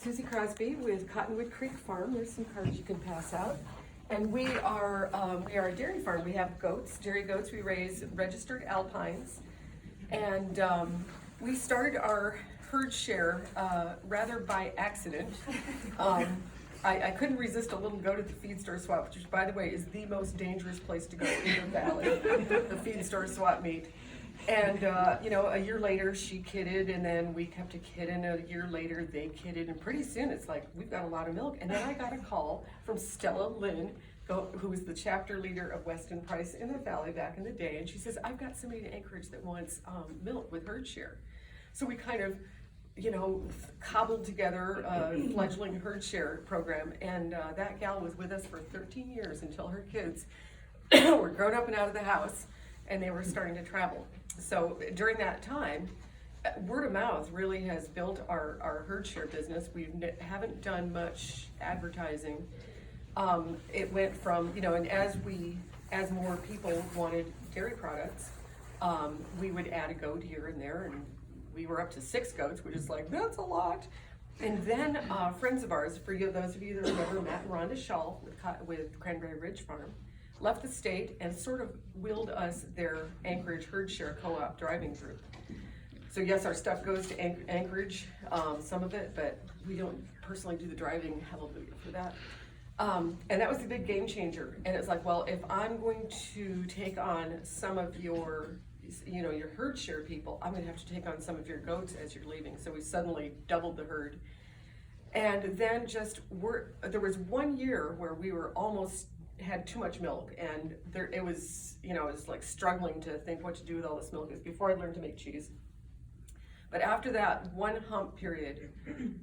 Suzy Crosby with Cottonwood Creek Farm. There's some cards you can pass out. And we are a dairy farm. We have goats, dairy goats. We raise registered Alpines. And we started our herd share rather by accident. I couldn't resist a little goat at the feed store swap, which by the way is the most dangerous place to go in the valley, the feed store swap meet. And a year later she kidded, and then we kept a kid, and a year later they kidded, and pretty soon it's like, we've got a lot of milk. And then I got a call from Stella Lynn, who was the chapter leader of Weston Price in the valley back in the day, and she says, I've got somebody in Anchorage that wants milk with herd share. So we kind of cobbled together a fledgling herd share program, and that gal was with us for 13 years until her kids were grown up and out of the house and they were starting to travel. So during that time, word of mouth really has built our herd share business. We haven't done much advertising. It went from, and as more people wanted dairy products, we would add a goat here and there, and we were up to 6 goats, which is like, that's a lot. And then friends of ours, for those of you that remember Matt and Rhonda Shaw with Cranberry Ridge Farm, left the state and sort of willed us their Anchorage herd share co-op driving group. So yes, our stuff goes to Anchorage, some of it, but we don't personally do the driving, hallelujah for that. And that was the big game changer. And it's like, well, if I'm going to take on some of your herd share people, I'm gonna have to take on some of your goats as you're leaving. So we suddenly doubled the herd. And then there was 1 year where we were almost had too much milk, and it was like struggling to think what to do with all this milk. It was before I learned to make cheese. But after that one hump period,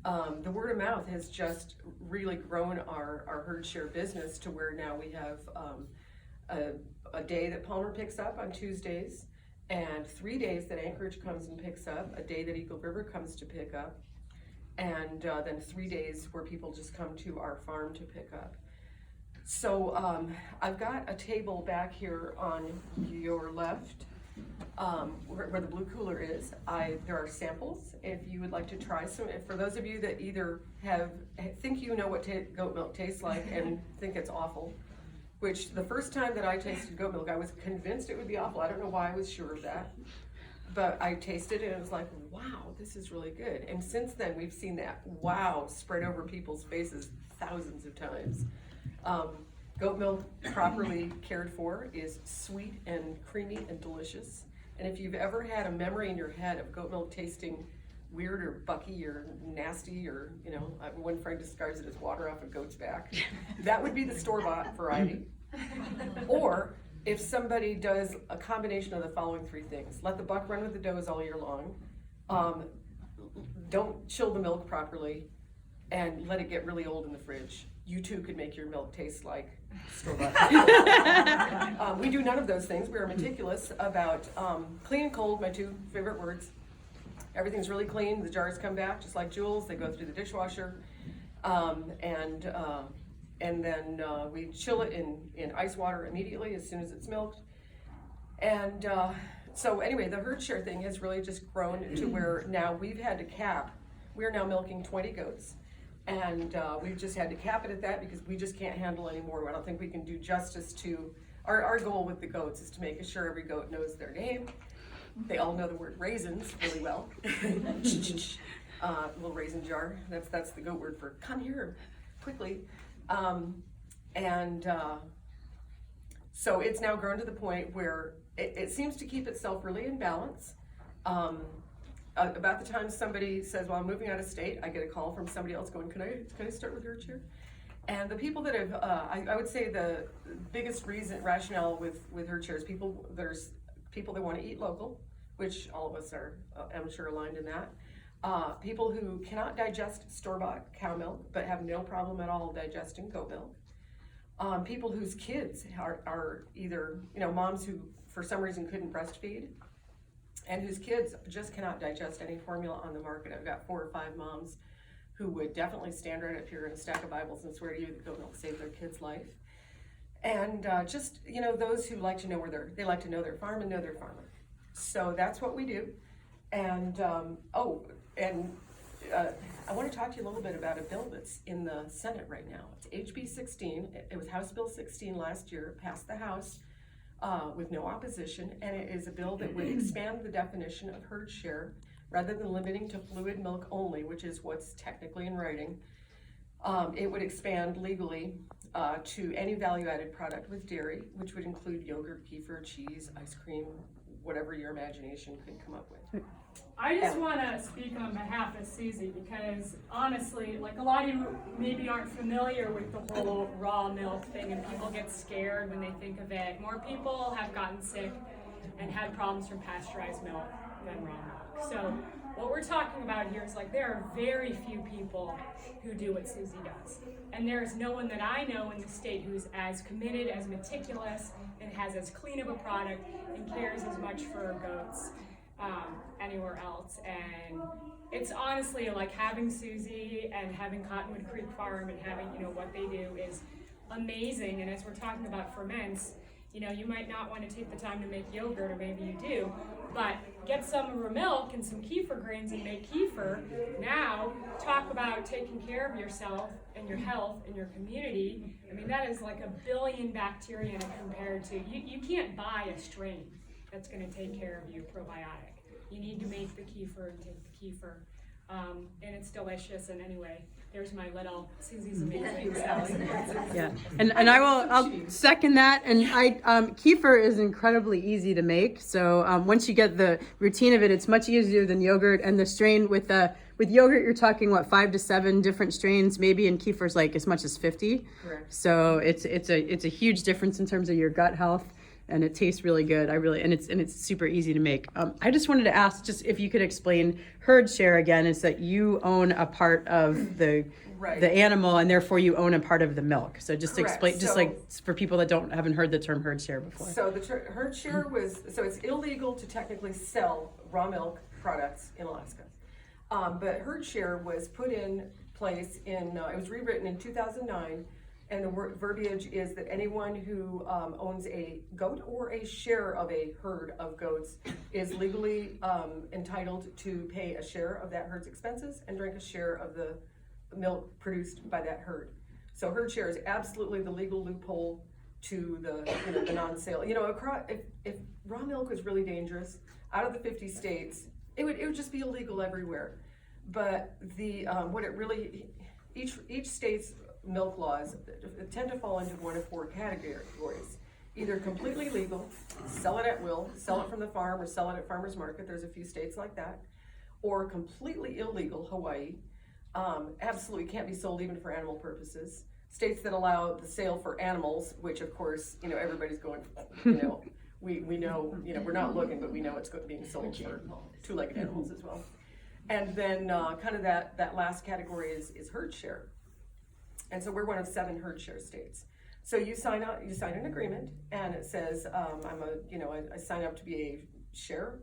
the word of mouth has just really grown our herd share business to where now we have a day that Palmer picks up on Tuesdays, and 3 days that Anchorage comes and picks up, a day that Eagle River comes to pick up, and then 3 days where people just come to our farm to pick up. So I've got a table back here on your left, where the blue cooler is. There are samples if you would like to try some. For those of you that either think you know what goat milk tastes like and think it's awful, which the first time that I tasted goat milk, I was convinced it would be awful. I don't know why I was sure of that, but I tasted it and it was like, wow, this is really good. And since then, we've seen that wow spread over people's faces thousands of times. Goat milk properly cared for is sweet and creamy and delicious. And if you've ever had a memory in your head of goat milk tasting weird or bucky or nasty, or one friend describes it as water off a goat's back, that would be the store-bought variety. Or if somebody does a combination of the following 3 things: let the buck run with the does all year long, don't chill the milk properly, and let it get really old in the fridge, you too could make your milk taste like store-bought. We do none of those things. We are meticulous about clean and cold, my 2 favorite words. Everything's really clean. The jars come back just like jewels. They go through the dishwasher, and then we chill it in ice water immediately as soon as it's milked. And so anyway, the herd share thing has really just grown to where now we've had to cap. We are now milking 20 goats. And we've just had to cap it at that because we just can't handle any more. I don't think we can do justice to our goal with the goats is to make sure every goat knows their name. They all know the word raisins really well. Little raisin jar. That's the goat word for come here quickly. So it's now grown to the point where it seems to keep itself really in balance. About the time somebody says, well, I'm moving out of state, I get a call from somebody else going, can I start with herd share? And the people that have, I would say the biggest rationale with herd share is there's people that want to eat local, which all of us are, I'm sure, aligned in that. People who cannot digest store-bought cow milk, but have no problem at all digesting goat milk. People whose kids are either, moms who for some reason couldn't breastfeed, and whose kids just cannot digest any formula on the market. I've got 4 or 5 moms who would definitely stand right up here in a stack of Bibles and swear to you that goat milk saved their kid's life. And those who like to know they like to know their farm and know their farmer. So that's what we do. And I want to talk to you a little bit about a bill that's in the Senate right now. It's HB 16. It was House Bill 16 last year, passed the House with no opposition, and it is a bill that would expand the definition of herd share rather than limiting to fluid milk only, which is what's technically in writing. It would expand legally to any value-added product with dairy, which would include yogurt, kefir, cheese, ice cream, whatever your imagination could come up with. I just want to speak on behalf of Suzy because honestly, like a lot of you maybe aren't familiar with the whole raw milk thing and people get scared when they think of it. More people have gotten sick and had problems from pasteurized milk than raw milk. So what we're talking about here is like there are very few people who do what Suzy does. And there is no one that I know in the state who's as committed, as meticulous, and has as clean of a product and cares as much for goats anywhere else. And it's honestly like having Suzy and having Cottonwood Creek Farm and having, what they do is amazing. And as we're talking about ferments, you might not want to take the time to make yogurt, or maybe you do, but get some of her milk and some kefir grains and make kefir. Now, talk about taking care of yourself and your health and your community. I mean, that is like 1 billion bacteria compared to, you can't buy a strain that's going to take care of you probiotic. You need to make the kefir and take the kefir. And it's delicious. And anyway, there's my little Suzy's amazing. Yeah, and I'll second that. And kefir is incredibly easy to make. So once you get the routine of it, it's much easier than yogurt. And the strain with yogurt, you're talking 5 to 7 different strains, maybe, and kefir's like as much as 50. Correct. So it's a huge difference in terms of your gut health. And it tastes really good. And it's super easy to make. I just wanted to ask, just if you could explain herd share again. Is that you own a part of the animal, and therefore you own a part of the milk. So just explain, just like for people that haven't heard the term herd share before. So the herd share it's illegal to technically sell raw milk products in Alaska, but herd share was put in place it was rewritten in 2009. And the verbiage is that anyone who owns a goat or a share of a herd of goats is legally entitled to pay a share of that herd's expenses and drink a share of the milk produced by that herd. So herd share is absolutely the legal loophole to the non-sale. If raw milk was really dangerous, out of the 50 states, it would just be illegal everywhere. But each state's milk laws tend to fall into one of 4 categories. Either completely legal, sell it at will, sell it from the farm or sell it at farmer's market, there's a few states like that, or completely illegal, Hawaii, absolutely can't be sold even for animal purposes. States that allow the sale for animals, which of course, everybody's going, we know, we're not looking, but we know it's being sold for 2-legged animals as well. And then kind of that last category is herd share. And so we're one of 7 herd share states. So you sign an agreement, and it says I sign up to be a share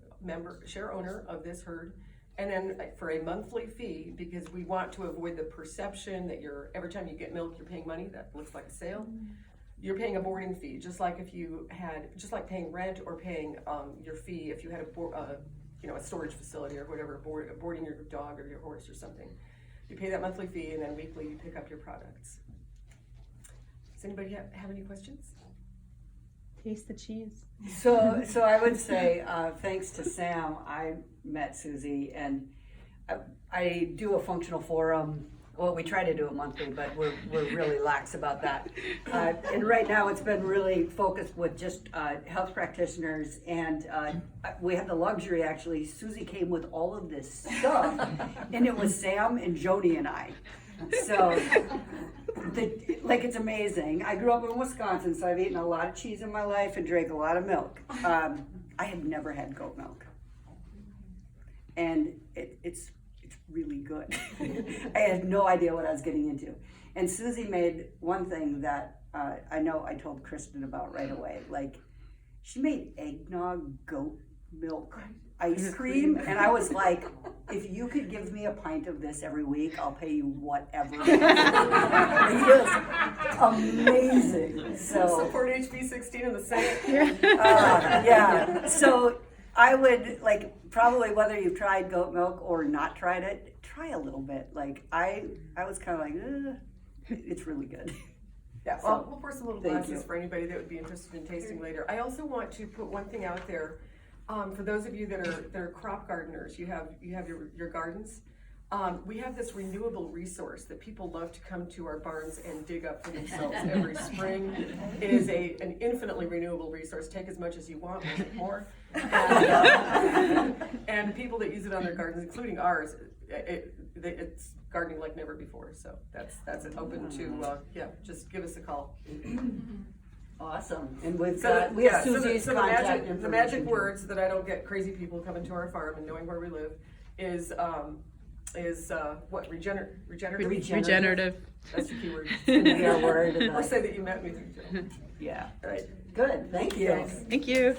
owner of this herd, and then for a monthly fee, because we want to avoid the perception that every time you get milk you're paying money that looks like a sale. You're paying a boarding fee, just like paying rent or paying your fee if you had a storage facility or whatever, boarding your dog or your horse or something. You pay that monthly fee, and then weekly you pick up your products. Does anybody have any questions? Taste the cheese. So I would say, thanks to Sam, I met Suzy, and I do a functional forum. Well, we try to do it monthly, but we're really lax about that. And right now it's been really focused with just health practitioners, and we have the luxury, actually, Suzy came with all of this stuff, and it was Sam and Jody and I. So, it's amazing. I grew up in Wisconsin, so I've eaten a lot of cheese in my life and drank a lot of milk. I have never had goat milk, and it's really good. I had no idea what I was getting into. And Suzy made one thing that I know I told Kristen about right away. She made eggnog goat milk ice cream, and I was like, if you could give me a pint of this every week, I'll pay you whatever. It was amazing. So support HB 16 in the Senate. Yeah. So I would probably, whether you've tried goat milk or not tried it, try a little bit. Like I was kind of like, it's really good. Yeah, So, well, we'll pour some little thank glasses you. for anybody that would be interested in tasting later. I also want to put one thing out there, for those of you that are crop gardeners, you have your gardens. We have this renewable resource that people love to come to our barns and dig up for themselves every spring. It is an infinitely renewable resource. Take as much as you want, make more. And people that use it on their gardens, including ours, it's gardening like never before. So that's open to just give us a call. Awesome. And we have So Suzy's the contact magic information. words that I don't get crazy people coming to our farm and knowing where we live is what regenerative. Regenerative. That's the key word. Be our word. Or say that you met me through Jill. Yeah. All right. Good. Thank you. Thanks. Thank you.